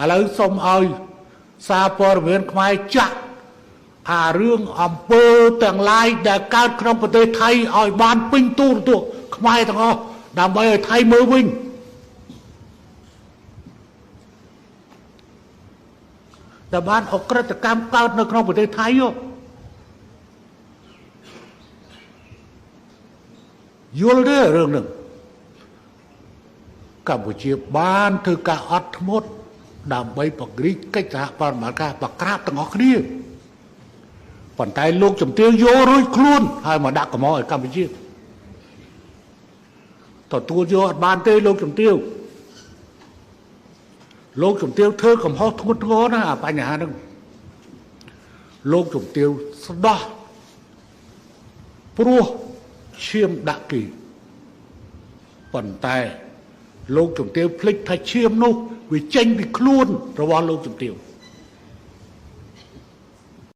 ឥឡូវសូមឲ្យសារព័ត៌មានខ្មែរចាក់អារឿងអំពើទាំងឡាយដែលកើតក្នុងប្រទេសថៃឲ្យបានពេញទូរទស្សន៍ខ្មែរទាំងអស់ដើម្បីឲ្យថៃមើលវិញដែលបានអក្រិតកម្មកើតនៅក្នុងប្រទេសថៃយល់ទេរឿងហ្នឹងកម្ពុជាបានធ្វើការអត់ធ្មត់ដើម្បីពង្រីកកិច្ចសហប្រតិបត្តិការបក្រាបទាំងអស់គ្នាប៉ុន្តែលោកជំទាវយករួចខ្លួនហើយមកដាក់កំហុសឲ្យកម្ពុជាទទួលយកអត់បានទេលោកជំទាវធ្វើកំហុសធ្ងន់ធ្ងរណាស់អាបញ្ហាហ្នឹងលោកជំទាវស្ដោះព្រោះឈាមដាក់គេប៉ុន្តែលោកជំទាវភ្លេចថាឈាមនោះវាចេញពីខ្លួនរបស់លោកជំទាវ